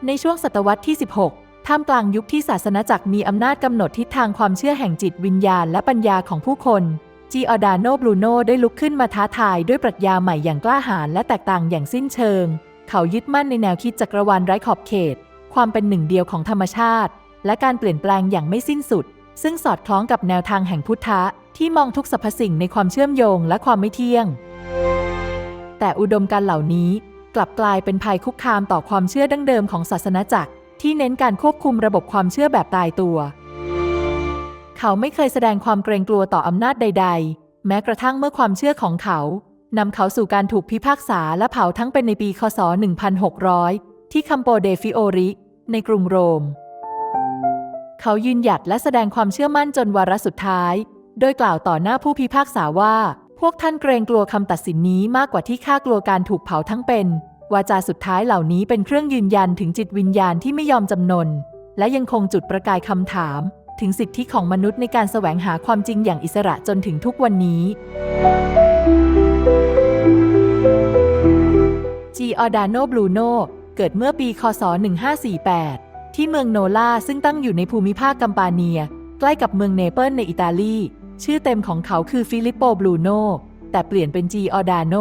ในช่วงศตวรรษที่ 16 ท่ามกลางยุคที่ศาสนาจักรมีอำนาจกำหนดทิศทางความเชื่อแห่งจิตวิญญาณและปัญญาของผู้คนจิออร์ดาโน บรูโนได้ลุกขึ้นมาท้าทายด้วยปรัชญาใหม่อย่างกล้าหาญและแตกต่างอย่างสิ้นเชิงเขายึดมั่นในแนวคิดจักรวาลไร้ขอบเขตความเป็นหนึ่งเดียวของธรรมชาติและการเปลี่ยนแปลงอย่างไม่สิ้นสุดซึ่งสอดคล้องกับแนวทางแห่งพุทธะที่มองทุกสรรพสิ่งในความเชื่อมโยงและความไม่เที่ยงแต่อุดมการณ์เหล่านี้กลับกลายเป็นภัยคุกคามต่อความเชื่อดั้งเดิมของศาสนาจักรที่เน้นการควบคุมระบบความเชื่อแบบตายตัวเขาไม่เคยแสดงความเกรงกลัวต่ออำนาจใดๆแม้กระทั่งเมื่อความเชื่อของเขานำเขาสู่การถูกพิพากษาและเผาทั้งเป็นในปีค.ศ. 1600 ที่คัมโปเดฟิโอริในกรุงโรมเขายืนหยัดและแสดงความเชื่อมั่นจนวาระสุดท้ายโดยกล่าวต่อหน้าผู้พิพากษาว่าพวกท่านเกรงกลัวคำตัดสินนี้มากกว่าที่ข้ากลัวการถูกเผาทั้งเป็นวาจาสุดท้ายเหล่านี้เป็นเครื่องยืนยันถึงจิตวิญญาณที่ไม่ยอมจำนนและยังคงจุดประกายคำถามถึงสิทธิของมนุษย์ในการแสวงหาความจริงอย่างอิสระจนถึงทุกวันนี้จิออร์ดาโน บรูโนเกิดเมื่อปีค.ศ. 1548 ที่เมืองโนลาซึ่งตั้งอยู่ในภูมิภาคกัมปาเนียใกล้กับเมืองเนเปิลในอิตาลีชื่อเต็มของเขาคือฟิลิปโป บรูโนแต่เปลี่ยนเป็นจิออร์ดาโน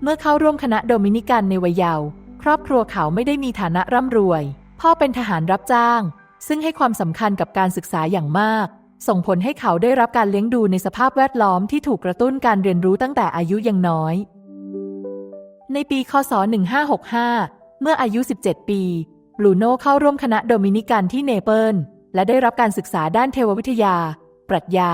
เมื่อเข้าร่วมคณะโดมินิกันในวัยเยาว์ครอบครัวเขาไม่ได้มีฐานะร่ำรวยพ่อเป็นทหารรับจ้างซึ่งให้ความสำคัญกับการศึกษาอย่างมากส่งผลให้เขาได้รับการเลี้ยงดูในสภาพแวดล้อมที่ถูกกระตุ้นการเรียนรู้ตั้งแต่อายุยังน้อยในปีค.ศ. 1565 เมื่ออายุ 17 ปีบรูโนเข้าร่วมคณะโดมินิกันที่เนเปิลและได้รับการศึกษาด้านเทววิทยาปรัชญา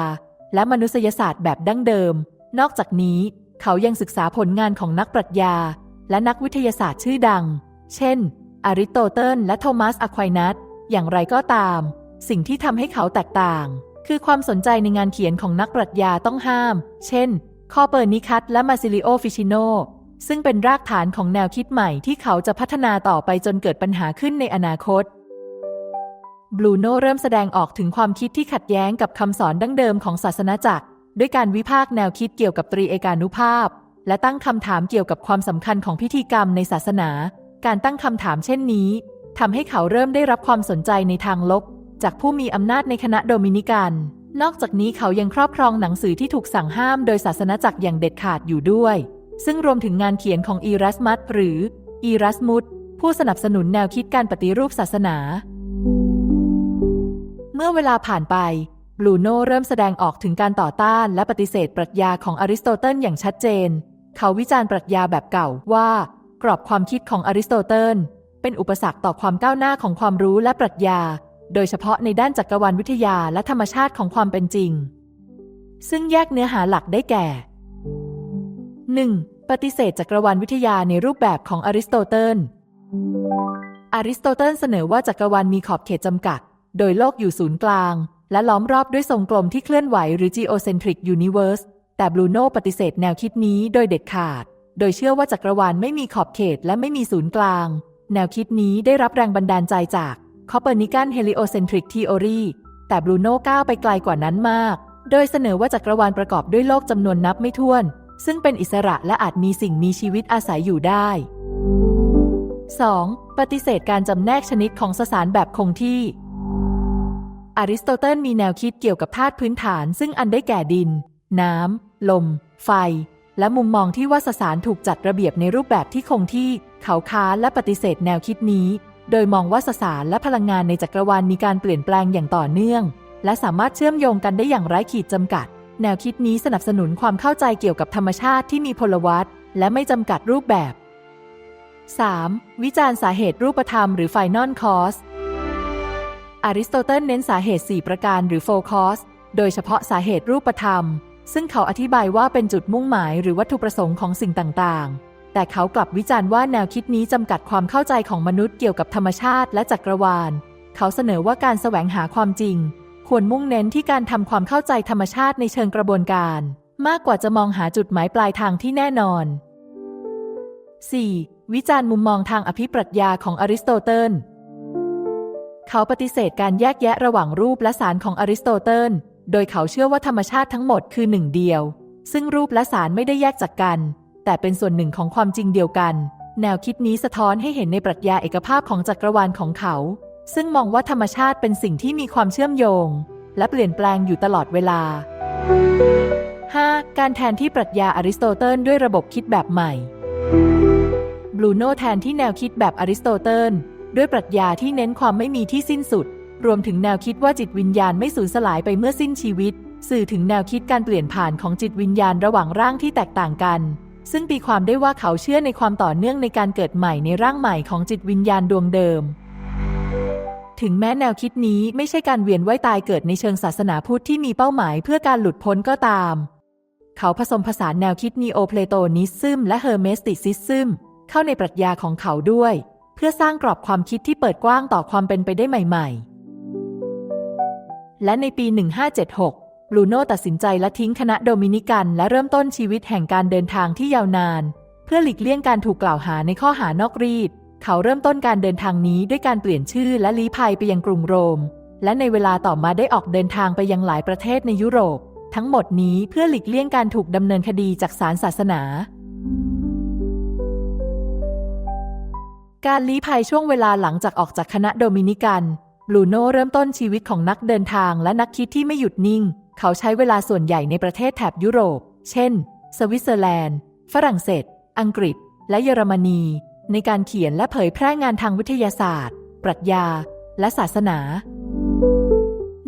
และมนุษยศาสตร์แบบดั้งเดิมนอกจากนี้เขายังศึกษาผลงานของนักปรัชญาและนักวิทยาศาสตร์ชื่อดังเช่นอริสโตเติลและโทมัส อควายนัสอย่างไรก็ตามสิ่งที่ทำให้เขาแตกต่างคือความสนใจในงานเขียนของนักปรัชญาต้องห้ามเช่นคอเปอร์นิคัสและมาซิลิโอ ฟิชิโนซึ่งเป็นรากฐานของแนวคิดใหม่ที่เขาจะพัฒนาต่อไปจนเกิดปัญหาขึ้นในอนาคตบรูโนเริ่มแสดงออกถึงความคิดที่ขัดแย้งกับคำสอนดั้งเดิมของศาสนาจักรด้วยการวิพากษ์แนวคิดเกี่ยวกับตรีเอกานุภาพและตั้งคำถามเกี่ยวกับความสำคัญของพิธีกรรมในศาสนาการตั้งคำถามเช่นนี้ทำให้เขาเริ่มได้รับความสนใจในทางลบจากผู้มีอำนาจในคณะโดมินิกันนอกจากนี้เขายังครอบครองหนังสือที่ถูกสั่งห้ามโดยศาสนาจักรอย่างเด็ดขาดอยู่ด้วยซึ่งรวมถึงงานเขียนของอีรัสมัสหรืออีรัสมุสผู้สนับสนุนแนวคิดการปฏิรูปศาสนาเมื่อเวลาผ่านไปบรูโนเริ่มแสดงออกถึงการต่อต้านและปฏิเสธปรัชญาของอริสโตเติลอย่างชัดเจนเขาวิจารณ์ปรัชญาแบบเก่าว่ากรอบความคิดของอริสโตเติลเป็นอุปสรรคต่อความก้าวหน้าของความรู้และปรัชญาโดยเฉพาะในด้านจักรวาลวิทยาและธรรมชาติของความเป็นจริงซึ่งแยกเนื้อหาหลักได้แก่ 1. ปฏิเสธจักรวาลวิทยาในรูปแบบของอริสโตเติลอริสโตเติลเสนอว่าจักรวาลมีขอบเขตจำกัดโดยโลกอยู่ศูนย์กลางและล้อมรอบด้วยทรงกลมที่เคลื่อนไหวหรือ geocentric universe แต่บรูโนปฏิเสธแนวคิดนี้โดยเด็ดขาดโดยเชื่อว่าจักรวาลไม่มีขอบเขตและไม่มีศูนย์กลางแนวคิดนี้ได้รับแรงบันดาลใจจากคอเปอร์นิกัน heliocentric theory แต่บรูโนก้าวไปไกลกว่านั้นมากโดยเสนอว่าจักรวาลประกอบด้วยโลกจำนวนนับไม่ถ้วนซึ่งเป็นอิสระและอาจมีสิ่งมีชีวิตอาศัยอยู่ได้ 2. ปฏิเสธการจำแนกชนิดของสสารแบบคงที่อริสโตเติลมีแนวคิดเกี่ยวกับธาตุพื้นฐานซึ่งอันได้แก่ดินน้ำลมไฟและมุมมองที่ว่าสสารถูกจัดระเบียบในรูปแบบที่คงที่เขาค้านและปฏิเสธแนวคิดนี้โดยมองว่าสสารและพลังงานในจักรวาลมีการเปลี่ยนแปลงอย่างต่อเนื่องและสามารถเชื่อมโยงกันได้อย่างไร้ขีดจำกัดแนวคิดนี้สนับสนุนความเข้าใจเกี่ยวกับธรรมชาติที่มีพลวัตและไม่จำกัดรูปแบบ 3. วิจารณ์สาเหตุรูปธรรมหรือ Final Causeอริสโตเติลเน้นสาเหตุ4ประการหรือ 4 cause โดยเฉพาะสาเหตุรูปธรรมซึ่งเขาอธิบายว่าเป็นจุดมุ่งหมายหรือวัตถุประสงค์ของสิ่งต่างๆแต่เขากลับวิจารณ์ว่าแนวคิดนี้จำกัดความเข้าใจของมนุษย์เกี่ยวกับธรรมชาติและจักรวาลเขาเสนอว่าการแสวงหาความจริงควรมุ่งเน้นที่การทำความเข้าใจธรรมชาติในเชิงกระบวนการมากกว่าจะมองหาจุดหมายปลายทางที่แน่นอน 4. วิจารณ์มุมมองทางอภิปรัชญาของอริสโตเติลเขาปฏิเสธการแยกแยะระหว่างรูปและสารของอริสโตเติลโดยเขาเชื่อว่าธรรมชาติทั้งหมดคือหนึ่งเดียวซึ่งรูปและสารไม่ได้แยกจากกันแต่เป็นส่วนหนึ่งของความจริงเดียวกัน แนวคิดนี้สะท้อนให้เห็นในปรัชญาเอกภาพของจักรวาลของเขาซึ่งมองว่าธรรมชาติเป็นสิ่งที่มีความเชื่อมโยงและเปลี่ยนแปลงอยู่ตลอดเวลา 5. การแทนที่ปรัชญาอริสโตเติลด้วยระบบคิดแบบใหม่บรูโน่แทนที่แนวคิดแบบอริสโตเติลด้วยปรัชญาที่เน้นความไม่มีที่สิ้นสุดรวมถึงแนวคิดว่าจิตวิญญาณไม่สูญสลายไปเมื่อสิ้นชีวิตสื่อถึงแนวคิดการเปลี่ยนผ่านของจิตวิญญาณระหว่างร่างที่แตกต่างกันซึ่งตีความได้ว่าเขาเชื่อในความต่อเนื่องในการเกิดใหม่ในร่างใหม่ของจิตวิญญาณดวงเดิมถึงแม้แนวคิดนี้ไม่ใช่การเวียนว่ายตายเกิดในเชิงศาสนาพุทธที่มีเป้าหมายเพื่อการหลุดพ้นก็ตามเขาผสมผสานแนวคิดนีโอเพลโตนิซึมและเฮอร์เมสติซิซึมเข้าในปรัชญาของเขาด้วยเพื่อสร้างกรอบความคิดที่เปิดกว้างต่อความเป็นไปได้ใหม่ๆและในปี 1576 บรูโน่ตัดสินใจละทิ้งคณะโดมินิกันและเริ่มต้นชีวิตแห่งการเดินทางที่ยาวนานเพื่อหลีกเลี่ยงการถูกกล่าวหาในข้อหานอกรีดเขาเริ่มต้นการเดินทางนี้ด้วยการเปลี่ยนชื่อและลี้ภัยไปยังกรุงโรมและในเวลาต่อมาได้ออกเดินทางไปยังหลายประเทศในยุโรปทั้งหมดนี้เพื่อหลีกเลี่ยงการถูกดำเนินคดีจากศาลศาสนาการลี้ภัยช่วงเวลาหลังจากออกจากคณะโดมินิกันบรูโน่เริ่มต้นชีวิตของนักเดินทางและนักคิดที่ไม่หยุดนิ่งเขาใช้เวลาส่วนใหญ่ในประเทศแถบยุโรปเช่นสวิตเซอร์แลนด์ฝรั่งเศสอังกฤษและเยอรมนีในการเขียนและเผยแพร่งานทางวิทยาศาสตร์ปรัชญาและศาสนา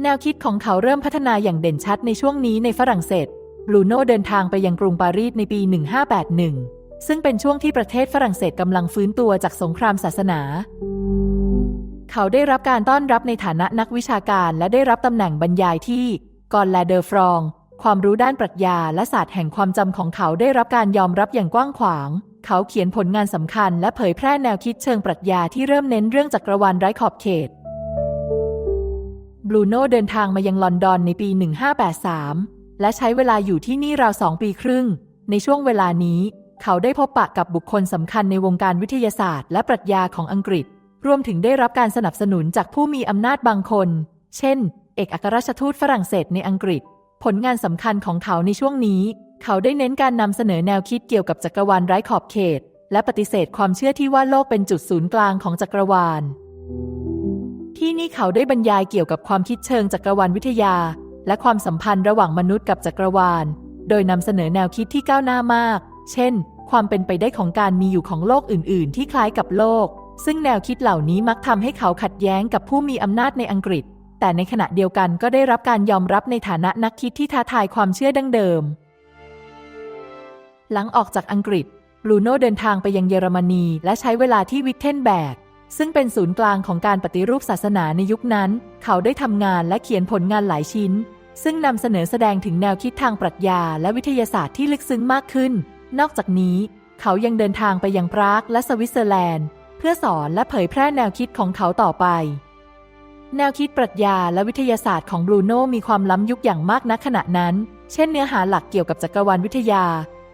แนวคิดของเขาเริ่มพัฒนาอย่างเด่นชัดในช่วงนี้ในฝรั่งเศสบรูโน่เดินทางไปยังกรุงปารีสในปี 1581 ซึ่งเป็นช่วงที่ประเทศฝรั่งเศสกำลังฟื้นตัวจากสงครามศาสนาเขาได้รับการต้อนรับในฐานะนักวิชาการและได้รับตำแหน่งบรรยายที่กอนแลเดอฟรองความรู้ด้านปรัชญาและศาสตร์แห่งความจำของเขาได้รับการยอมรับอย่างกว้างขวางเขาเขียนผลงานสำคัญและเผยแพร่แนวคิดเชิงปรัชญาที่เริ่มเน้นเรื่องจักรวาลไร้ขอบเขตบรูโน่เดินทางมายังลอนดอนในปี 1583 และใช้เวลาอยู่ที่นี่ราว2 ปีครึ่งในช่วงเวลานี้เขาได้พบปะกับบุคคลสำคัญในวงการวิทยาศาสตร์และปรัชญาของอังกฤษรวมถึงได้รับการสนับสนุนจากผู้มีอำนาจบางคนเช่นเอกอัครราชทูตฝรั่งเศสในอังกฤษผลงานสำคัญของเขาในช่วงนี้เขาได้เน้นการนำเสนอแนวคิดเกี่ยวกับจักรวาลไร้ขอบเขตและปฏิเสธความเชื่อที่ว่าโลกเป็นจุดศูนย์กลางของจักรวาลที่นี่เขาได้บรรยายเกี่ยวกับความคิดเชิงจักรวาลวิทยาและความสัมพันธ์ระหว่างมนุษย์กับจักรวาลโดยนำเสนอแนวคิดที่ก้าวหน้ามากเช่นความเป็นไปได้ของการมีอยู่ของโลกอื่นๆที่คล้ายกับโลกซึ่งแนวคิดเหล่านี้มักทำให้เขาขัดแย้งกับผู้มีอำนาจในอังกฤษแต่ในขณะเดียวกันก็ได้รับการยอมรับในฐานะนักคิดที่ท้าทายความเชื่อดั้งเดิมหลังออกจากอังกฤษบรูโน่เดินทางไปยังเยอรมนีและใช้เวลาที่วิทเทนแบกซึ่งเป็นศูนย์กลางของการปฏิรูปศาสนาในยุคนั้นเขาได้ทำงานและเขียนผลงานหลายชิ้นซึ่งนำเสนอแสดงถึงแนวคิดทางปรัชญาและวิทยาศาสตร์ที่ลึกซึ้งมากขึ้นนอกจากนี้เขายังเดินทางไปยังปรากและสวิตเซอร์แลนด์เพื่อสอนและเผยแพร่แนวคิดของเขาต่อไปแนวคิดปรัชญาและวิทยาศาสตร์ของบรูโน่มีความล้ำยุคอย่างมากณขณะนั้นเช่นเนื้อหาหลักเกี่ยวกับจักรวาลวิทยา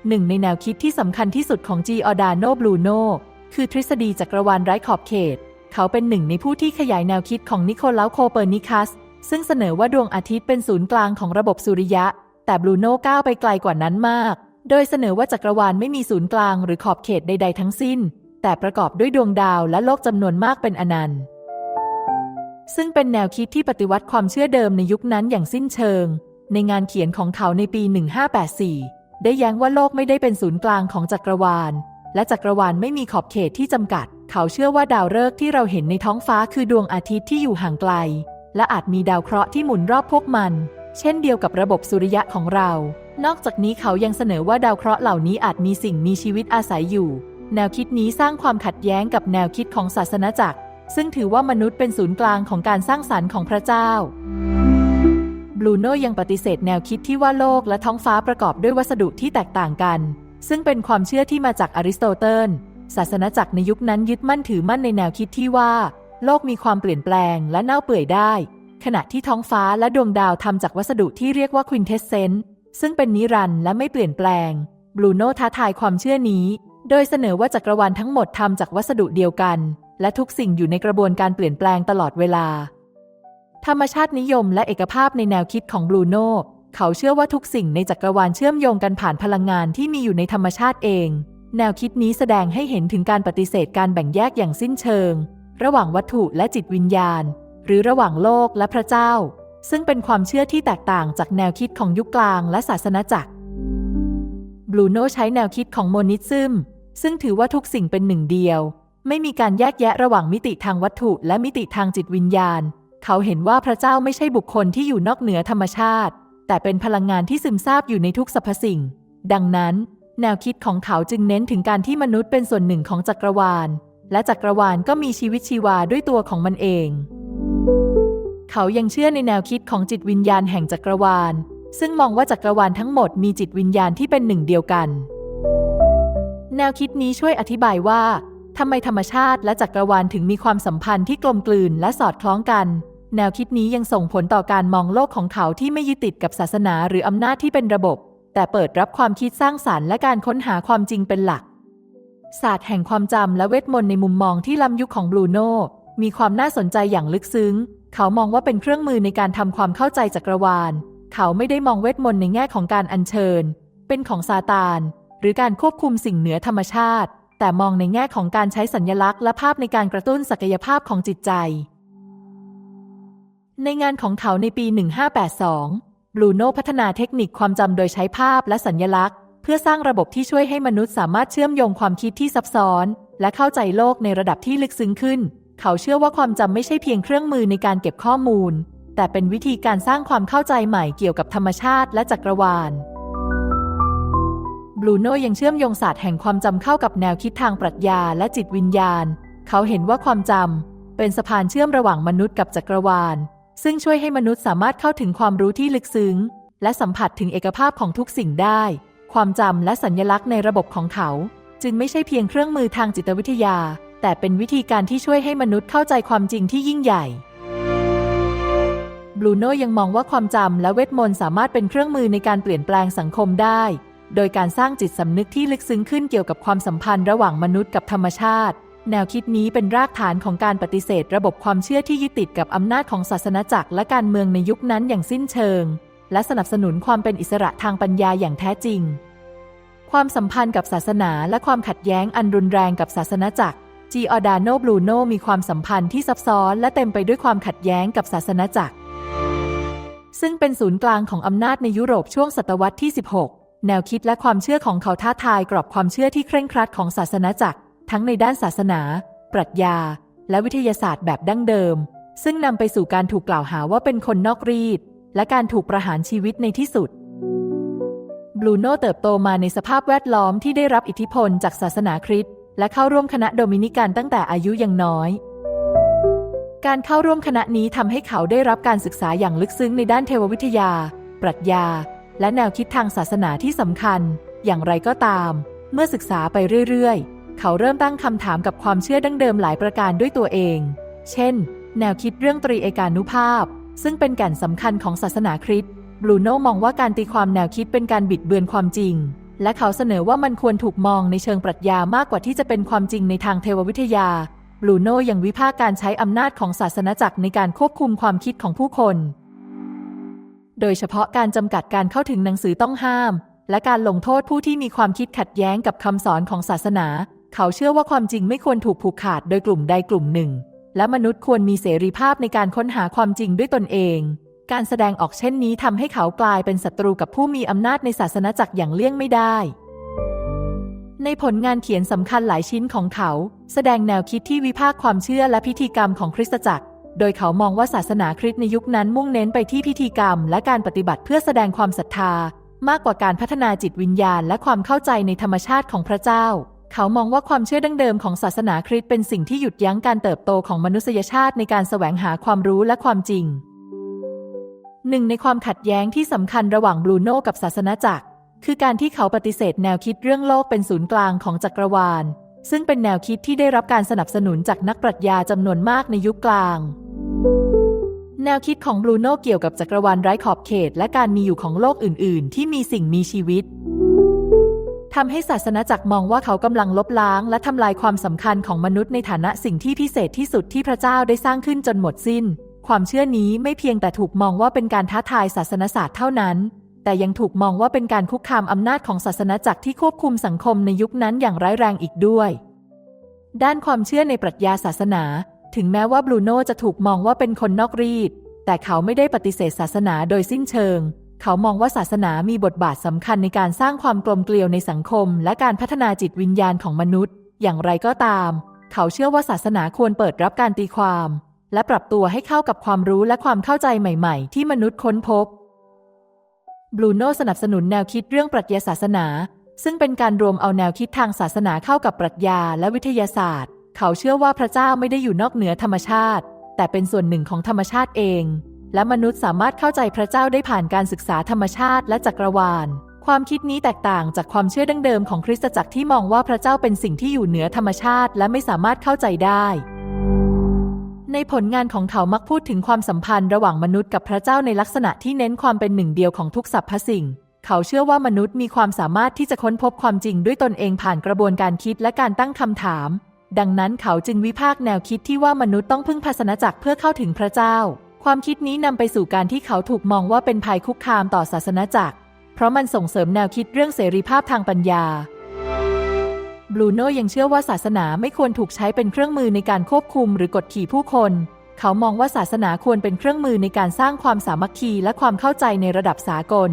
หนึ่งในแนวคิดที่สำคัญที่สุดของจิออร์ดาโน บรูโน่คือทฤษฎีจักรวาลไร้ขอบเขตเขาเป็นหนึ่งในผู้ที่ขยายแนวคิดของนิโคลัส โคเปอร์นิคัสซึ่งเสนอว่าดวงอาทิตย์เป็นศูนย์กลางของระบบสุริยะแต่บรูโน่ก้าวไปไกลกว่านั้นมากโดยเสนอว่าจักรวาลไม่มีศูนย์กลางหรือขอบเขตใดๆทั้งสิ้นแต่ประกอบด้วยดวงดาวและโลกจำนวนมากเป็นอนันต์ซึ่งเป็นแนวคิดที่ปฏิวัติความเชื่อเดิมในยุคนั้นอย่างสิ้นเชิงในงานเขียนของเขาในปี 1584 ได้แย้งว่าโลกไม่ได้เป็นศูนย์กลางของจักรวาลและจักรวาลไม่มีขอบเขตที่จำกัดเขาเชื่อว่าดาวฤกษ์ที่เราเห็นในท้องฟ้าคือดวงอาทิตย์ที่อยู่ห่างไกลและอาจมีดาวเคราะห์ที่หมุนรอบพวกมันเช่นเดียวกับระบบสุริยะของเรานอกจากนี้เขายังเสนอว่าดาวเคราะห์เหล่านี้อาจมีสิ่งมีชีวิตอาศัยอยู่แนวคิดนี้สร้างความขัดแย้งกับแนวคิดของศาสนาจักรซึ่งถือว่ามนุษย์เป็นศูนย์กลางของการสร้างสรรค์ของพระเจ้าบรูโน่ยังปฏิเสธแนวคิดที่ว่าโลกและท้องฟ้าประกอบด้วยวัสดุที่แตกต่างกันซึ่งเป็นความเชื่อที่มาจากอริสโตเติลศาสนาจักรในยุคนั้นยึดมั่นถือมั่นในแนวคิดที่ว่าโลกมีความเปลี่ยนแปลงและเน่าเปื่อยได้ขณะที่ท้องฟ้าและดวงดาวทำจากวัสดุที่เรียกว่าควินเทสเซนต์ซึ่งเป็นนิรันดร์และไม่เปลี่ยนแปลงบรูโน่ท้าทายความเชื่อนี้โดยเสนอว่าจักรวาลทั้งหมดทำจากวัสดุเดียวกันและทุกสิ่งอยู่ในกระบวนการเปลี่ยนแปลงตลอดเวลาธรรมชาตินิยมและเอกภาพในแนวคิดของบรูโน่เขาเชื่อว่าทุกสิ่งในจักรวาลเชื่อมโยงกันผ่านพลังงานที่มีอยู่ในธรรมชาติเอง แนวคิดนี้แสดงให้เห็นถึงการปฏิเสธการแบ่งแยกอย่างสิ้นเชิงระหว่างวัตถุและจิตวิญญาณหรือระหว่างโลกและพระเจ้าซึ่งเป็นความเชื่อที่แตกต่างจากแนวคิดของยุคกลางและศาสนจักรบรูโน่ใช้แนวคิดของโมนิซึมซึ่งถือว่าทุกสิ่งเป็นหนึ่งเดียวไม่มีการแยกแยะระหว่างมิติทางวัตถุและมิติทางจิตวิญญาณเขาเห็นว่าพระเจ้าไม่ใช่บุคคลที่อยู่นอกเหนือธรรมชาติแต่เป็นพลังงานที่ซึมซาบอยู่ในทุกสรรพสิ่งดังนั้นแนวคิดของเขาจึงเน้นถึงการที่มนุษย์เป็นส่วนหนึ่งของจักรวาลและจักรวาลก็มีชีวิตชีวาด้วยตัวของมันเองเขายังเชื่อในแนวคิดของจิตวิญญาณแห่งจักรวาลซึ่งมองว่าจักรวาลทั้งหมดมีจิตวิญญาณที่เป็นหนึ่งเดียวกันแนวคิดนี้ช่วยอธิบายว่าทำไมธรรมชาติและจักรวาลถึงมีความสัมพันธ์ที่กลมกลืนและสอดคล้องกันแนวคิดนี้ยังส่งผลต่อการมองโลกของเขาที่ไม่ยึดติดกับศาสนาหรืออำนาจที่เป็นระบบแต่เปิดรับความคิดสร้างสรรค์และการค้นหาความจริงเป็นหลักศาสตร์แห่งความจำและเวทมนต์ในมุมมองที่ล้ำยุคของบรูโน่มีความน่าสนใจอย่างลึกซึ้งเขามองว่าเป็นเครื่องมือในการทำความเข้าใจจักรวาลเขาไม่ได้มองเวทมนต์ในแง่ของการอัญเชิญเป็นของซาตานหรือการควบคุมสิ่งเหนือธรรมชาติแต่มองในแง่ของการใช้สัญลักษณ์และภาพในการกระตุ้นศักยภาพของจิตใจในงานของเขาในปี 1582 บรูโน่พัฒนาเทคนิคความจำโดยใช้ภาพและสัญลักษณ์เพื่อสร้างระบบที่ช่วยให้มนุษย์สามารถเชื่อมโยงความคิดที่ซับซ้อนและเข้าใจโลกในระดับที่ลึกซึ้งขึ้นเขาเชื่อว่าความจำไม่ใช่เพียงเครื่องมือในการเก็บข้อมูลแต่เป็นวิธีการสร้างความเข้าใจใหม่เกี่ยวกับธรรมชาติและจักรวาลบรูโน่ยังเชื่อมโยงศาสตร์แห่งความจำเข้ากับแนวคิดทางปรัชญาและจิตวิญญาณเขาเห็นว่าความจำเป็นสะพานเชื่อมระหว่างมนุษย์กับจักรวาลซึ่งช่วยให้มนุษย์สามารถเข้าถึงความรู้ที่ลึกซึ้งและสัมผัสถึงเอกภาพของทุกสิ่งได้ความจำและสัญลักษณ์ในระบบของเขาจึงไม่ใช่เพียงเครื่องมือทางจิตวิทยาแต่เป็นวิธีการที่ช่วยให้มนุษย์เข้าใจความจริงที่ยิ่งใหญ่บรูโน่ยังมองว่าความจำและเวทมนต์สามารถเป็นเครื่องมือในการเปลี่ยนแปลงสังคมได้โดยการสร้างจิตสำนึกที่ลึกซึ้งขึ้นเกี่ยวกับความสัมพันธ์ระหว่างมนุษย์กับธรรมชาติแนวคิดนี้เป็นรากฐานของการปฏิเสธระบบความเชื่อที่ยึดติดกับอำนาจของศาสนาจักรและการเมืองในยุคนั้นอย่างสิ้นเชิงและสนับสนุนความเป็นอิสระทางปัญญาอย่างแท้จริงความสัมพันธ์กับศาสนาและความขัดแย้งอันรุนแรงกับศาสนาจักรจิออร์ดาโน บรูโน่มีความสัมพันธ์ที่ซับซ้อนและเต็มไปด้วยความขัดแย้งกับศาสนาจักรซึ่งเป็นศูนย์กลางของอำนาจในยุโรปช่วงศตวรรษที่ 16 แนวคิดและความเชื่อของเขาท้าทายกรอบความเชื่อที่เคร่งครัดของศาสนาจักรทั้งในด้านศาสนาปรัชญาและวิทยาศาสตร์แบบดั้งเดิมซึ่งนำไปสู่การถูกกล่าวหาว่าเป็นคนนอกรีดและการถูกประหารชีวิตในที่สุดบรูโน่เติบโตมาในสภาพแวดล้อมที่ได้รับอิทธิพลจากศาสนาคริสต์และเข้าร่วมคณะโดมินิกันตั้งแต่อายุยังน้อยการเข้าร่วมคณะนี้ทำให้เขาได้รับการศึกษาอย่างลึกซึ้งในด้านเทววิทยาปรัชญาและแนวคิดทางศาสนาที่สำคัญอย่างไรก็ตามเมื่อศึกษาไปเรื่อยๆเขาเริ่มตั้งคำถามกับความเชื่อดั้งเดิมหลายประการด้วยตัวเองเช่นแนวคิดเรื่องตรีเอกานุภาพซึ่งเป็นแก่นสำคัญของศาสนาคริสต์บรูโน่มองว่าการตีความแนวคิดเป็นการบิดเบือนความจริงและเขาเสนอว่ามันควรถูกมองในเชิงปรัชญามากกว่าที่จะเป็นความจริงในทางเทววิทยาบรูโน่ยังวิพากษ์การใช้อำนาจของศาสนาจักรในการควบคุมความคิดของผู้คนโดยเฉพาะการจำกัดการเข้าถึงหนังสือต้องห้ามและการลงโทษผู้ที่มีความคิดขัดแย้งกับคำสอนของศาสนาเขาเชื่อว่าความจริงไม่ควรถูกผูกขาดโดยกลุ่มใดกลุ่มหนึ่งและมนุษย์ควรมีเสรีภาพในการค้นหาความจริงด้วยตนเองการแสดงออกเช่นนี้ทำให้เขากลายเป็นศัตรูกับผู้มีอำนาจในศาสนาจักรอย่างเลี่ยงไม่ได้ในผลงานเขียนสำคัญหลายชิ้นของเขาแสดงแนวคิดที่วิพากษ์ความเชื่อและพิธีกรรมของคริสตจักรโดยเขามองว่าศาสนาคริสต์ในยุคนั้นมุ่งเน้นไปที่พิธีกรรมและการปฏิบัติเพื่อแสดงความศรัทธามากกว่าการพัฒนาจิตวิญญาณและความเข้าใจในธรรมชาติของพระเจ้าเขามองว่าความเชื่อดั้งเดิมของศาสนาคริสต์เป็นสิ่งที่หยุดยั้งการเติบโตของมนุษยชาติในการแสวงหาความรู้และความจริงหนึ่งในความขัดแย้งที่สำคัญระหว่างบรูโน่กับศาสนาจักรคือการที่เขาปฏิเสธแนวคิดเรื่องโลกเป็นศูนย์กลางของจักรวาลซึ่งเป็นแนวคิดที่ได้รับการสนับสนุนจากนักปรัชญาจำนวนมากในยุคกลางแนวคิดของบรูโน่เกี่ยวกับจักรวาลไร้ขอบเขตและการมีอยู่ของโลกอื่นๆที่มีสิ่งมีชีวิตทำให้ศาสนาจักรมองว่าเขากำลังลบล้างและทำลายความสำคัญของมนุษย์ในฐานะสิ่งที่พิเศษที่สุดที่พระเจ้าได้สร้างขึ้นจนหมดสิ้นความเชื่อนี้ไม่เพียงแต่ถูกมองว่าเป็นการท้าทายศาสนศาสตร์เท่านั้น แต่ยังถูกมองว่าเป็นการคุกคามอำนาจของศาสนาจักรที่ควบคุมสังคมในยุคนั้นอย่างร้ายแรงอีกด้วยด้านความเชื่อในปรัชญาศาสนาถึงแม้ว่าบรูโน่จะถูกมองว่าเป็นคนนอกรีดแต่เขาไม่ได้ปฏิเสธศาสนาโดยสิ้นเชิงเขามองว่าศาสนามีบทบาทสำคัญในการสร้างความกลมเกลียวในสังคมและการพัฒนาจิตวิญญาณของมนุษย์อย่างไรก็ตามเขาเชื่อว่าศาสนาควรเปิดรับการตีความและปรับตัวให้เข้ากับความรู้และความเข้าใจใหม่ๆที่มนุษย์ค้นพบบรูโน่สนับสนุนแนวคิดเรื่องปรัชญาศาสนาซึ่งเป็นการรวมเอาแนวคิดทางศาสนาเข้ากับปรัชญาและวิทยาศาสตร์เขาเชื่อว่าพระเจ้าไม่ได้อยู่นอกเหนือธรรมชาติแต่เป็นส่วนหนึ่งของธรรมชาติเองและมนุษย์สามารถเข้าใจพระเจ้าได้ผ่านการศึกษาธรรมชาติและจักรวาลความคิดนี้แตกต่างจากความเชื่อดั้งเดิมของคริสตจักรที่มองว่าพระเจ้าเป็นสิ่งที่อยู่เหนือธรรมชาติและไม่สามารถเข้าใจได้ในผลงานของเขามักพูดถึงความสัมพันธ์ระหว่างมนุษย์กับพระเจ้าในลักษณะที่เน้นความเป็นหนึ่งเดียวของทุกสรรพสิ่งเขาเชื่อว่ามนุษย์มีความสามารถที่จะค้นพบความจริงด้วยตนเองผ่านกระบวนการคิดและการตั้งคำถามดังนั้นเขาจึงวิพากษ์แนวคิดที่ว่ามนุษย์ต้องพึ่งศาสนาจักรเพื่อเข้าถึงพระเจ้าความคิดนี้นำไปสู่การที่เขาถูกมองว่าเป็นภัยคุกคามต่อศาสนาจักรเพราะมันส่งเสริมแนวคิดเรื่องเสรีภาพทางปัญญาบรูโน่ยังเชื่อว่าศาสนาไม่ควรถูกใช้เป็นเครื่องมือในการควบคุมหรือกดขี่ผู้คนเขามองว่าศาสนาควรเป็นเครื่องมือในการสร้างความสามัคคีและความเข้าใจในระดับสากล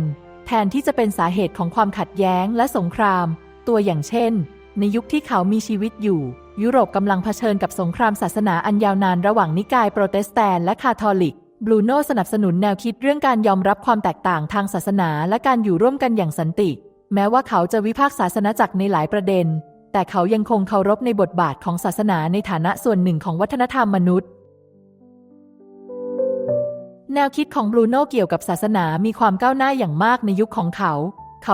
แทนที่จะเป็นสาเหตุของความขัดแย้งและสงครามตัวอย่างเช่นในยุคที่เขามีชีวิตอยู่ยุโรปกำลังเผชิญกับสงครามศาสนาอันยาวนานระหว่างนิกายโปรเตสแตนต์และคาทอลิกบรูโน่สนับสนุนแนวคิดเรื่องการยอมรับความแตกต่างทางศาสนาและการอยู่ร่วมกันอย่างสันติแม้ว่าเขาจะวิพากษ์ศาสนาจักรในหลายประเด็นแต่เขายังคงเคารพในบทบาทของศาสนาในฐานะส่วนหนึ่งของวัฒนธรรมมนุษย์แนวคิดของบรูโน่เกี่ยวกับศาสนามีความก้าวหน้าอย่างมากในยุคของเขา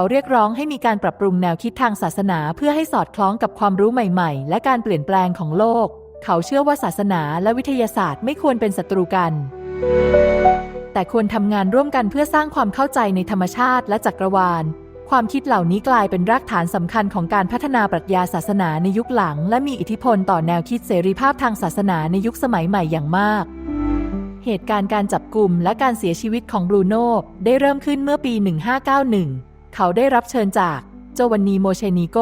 เรียกร้องให้มีการปรับปรุงแนวคิดทางศาสนาเพื่อให้สอดคล้องกับความรู้ใหม่ๆและการเปลี่ยนแปลงของโลกเขาเชื่อว่าศาสนาและวิทยาศาสตร์ไม่ควรเป็นศัตรูกันแต่ควรทำงานร่วมกันเพื่อสร้างความเข้าใจในธรรมชาติและจักรวาลความคิดเหล่านี้กลายเป็นรากฐานสำคัญของการพัฒนาปรัชญาศาสนาในยุคหลังและมีอิทธิพลต่อแนวคิดเสรีภาพทางศาสนาในยุคสมัยใหม่อย่างมากเหตุการณ์การจับกุมและการเสียชีวิตของบรูโน่ได้เริ่มขึ้นเมื่อปี 1591 เขาได้รับเชิญจากโจวานนีโมเชนิโก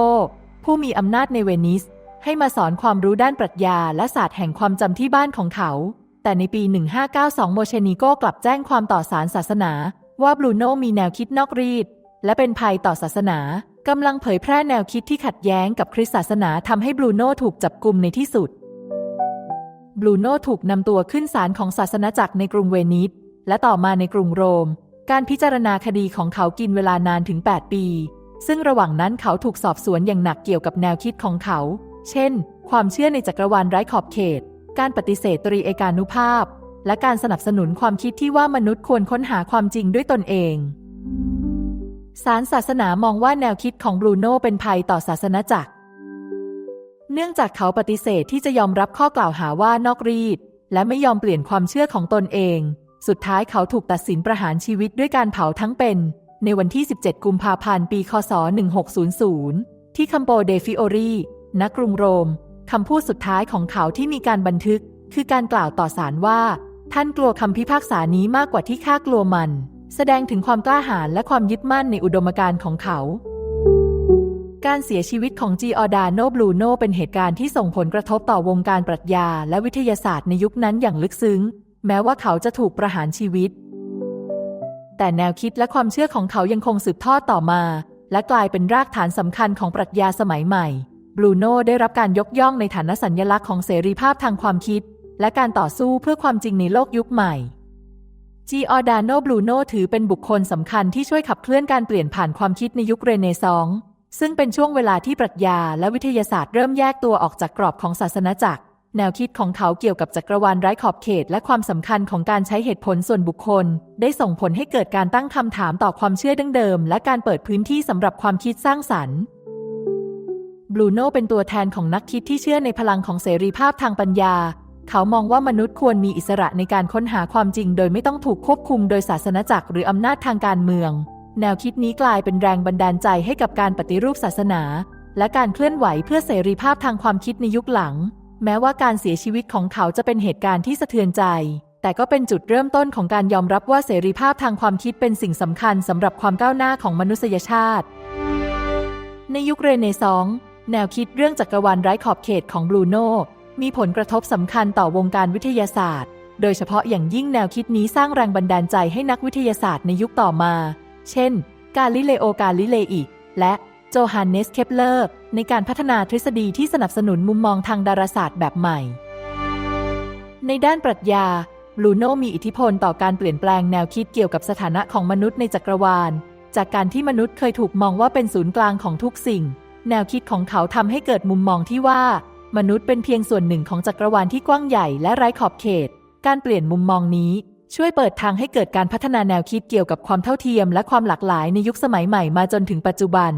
ผู้มีอำนาจในเวนิสให้มาสอนความรู้ด้านปรัชญาและศาสตร์แห่งความจำที่บ้านของเขาแต่ในปี 1592 โมเชนิโกกลับแจ้งความต่อศาลศาสนาว่าบรูโน่มีแนวคิดนอกรีดและเป็นภัยต่อศาสนากำลังเผยแพร่แนวคิดที่ขัดแย้งกับคริสตศาสนาทำให้บรูโน่ถูกจับกุมในที่สุดบรูโน่ถูกนำตัวขึ้นศาลของศาสนาจักรในกรุงเวนิสและต่อมาในกรุงโรมการพิจารณาคดีของเขากินเวลานานถึง 8 ปีซึ่งระหว่างนั้นเขาถูกสอบสวนอย่างหนักเกี่ยวกับแนวคิดของเขาเช่นความเชื่อในจักรวาลไร้ขอบเขตการปฏิเสธตรีเอกานุภาพและการสนับสนุนความคิดที่ว่ามนุษย์ควรค้นหาความจริงด้วยตนเองศาลศาสนามองว่าแนวคิดของบรูโน่เป็นภัยต่อศาสนาจักรเนื่องจากเขาปฏิเสธที่จะยอมรับข้อกล่าวหาว่านอกรีดและไม่ยอมเปลี่ยนความเชื่อของตนเองสุดท้ายเขาถูกตัดสินประหารชีวิตด้วยการเผาทั้งเป็นในวันที่ 17 กุมภาพันธ์ ปี ค.ศ. 1600 ที่คัมโปเดฟิโอรีณ กรุงโรมคำพูดสุดท้ายของเขาที่มีการบันทึกคือการกล่าวต่อศาลว่าท่านกลัวคำพิพากษานี้มากกว่าที่ข้ากลัวมันแสดงถึงความกล้าหาญและความยึดมั่นในอุดมการณ์ของเขาการเสียชีวิตของจิออร์ดาโน บรูโน่เป็นเหตุการณ์ที่ส่งผลกระทบต่อวงการปรัชญาและวิทยาศาสตร์ในยุคนั้นอย่างลึกซึ้งแม้ว่าเขาจะถูกประหารชีวิตแต่แนวคิดและความเชื่อของเขายังคงสืบทอดต่อมาและกลายเป็นรากฐานสำคัญของปรัชญาสมัยใหม่บรูโน่ได้รับการยกย่องในฐานะสัญลักษณ์ของเสรีภาพทางความคิดและการต่อสู้เพื่อความจริงในโลกยุคใหม่จิออร์ดาโน บรูโน่ถือเป็นบุคคลสำคัญที่ช่วยขับเคลื่อนการเปลี่ยนผ่านความคิดในยุคเรเนซองส์ซึ่งเป็นช่วงเวลาที่ปรัชญาและวิทยาศาสตร์เริ่มแยกตัวออกจากกรอบของศาสนาจักรแนวคิดของเขาเกี่ยวกับจักรวาลไร้ขอบเขตและความสำคัญของการใช้เหตุผลส่วนบุคคลได้ส่งผลให้เกิดการตั้งคำถามต่อความเชื่อดั้งเดิมและการเปิดพื้นที่สำหรับความคิดสร้างสรรค์บรูโน่เป็นตัวแทนของนักคิดที่เชื่อในพลังของเสรีภาพทางปัญญาเขามองว่ามนุษย์ควรมีอิสระในการค้นหาความจริงโดยไม่ต้องถูกควบคุมโดยศาสนาจักรหรืออำนาจทางการเมืองแนวคิดนี้กลายเป็นแรงบันดาลใจให้กับการปฏิรูปศาสนาและการเคลื่อนไหวเพื่อเสรีภาพทางความคิดในยุคหลังแม้ว่าการเสียชีวิตของเขาจะเป็นเหตุการณ์ที่สะเทือนใจแต่ แต่ก็เป็นจุดเริ่มต้นของการยอมรับว่าเสรีภาพทางความคิดเป็นสิ่งสำคัญสำหรับความก้าวหน้าของมนุษยชาติในยุคเรเนซองส์แนวคิดเรื่องจักรวาลไร้ขอบเขตของบรูโน่มีผลกระทบสำคัญต่อวงการวิทยาศาสตร์โดยเฉพาะอย่างยิ่งแนวคิดนี้สร้างแรงบันดาลใจให้นักวิทยาศาสตร์ในยุคต่อมาเช่นกาลิเลโอกาลิเลอิและโจฮันเนสเคปเลอร์ในการพัฒนาทฤษฎีที่สนับสนุนมุมมองทางดาราศาสตร์แบบใหม่ในด้านปรัชญาบรูโน่มีอิทธิพลต่อการเปลี่ยนแปลงแนวคิดเกี่ยวกับสถานะของมนุษย์ในจักรวาลจากการที่มนุษย์เคยถูกมองว่าเป็นศูนย์กลางของทุกสิ่งแนวคิดของเขาทำให้เกิดมุมมองที่ว่ามนุษย์เป็นเพียงส่วนหนึ่งของจักรวาลที่กว้างใหญ่และไร้ขอบเขตการเปลี่ยนมุมมองนี้ช่วยเปิดทางให้เกิดการพัฒนาแนวคิดเกี่ยวกับความเท่าเทียมและความหลากหลายในยุคสมัยใหม่มาจนถึงปัจจุบัน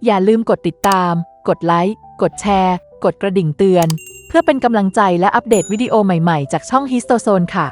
อย่าลืมกดติดตามกดไลค์กดแชร์กดกระดิ่งเตือนเพื่อเป็นกำลังใจและอัปเดตวิดีโอใหม่ๆจากช่อง Histozone ค่ะ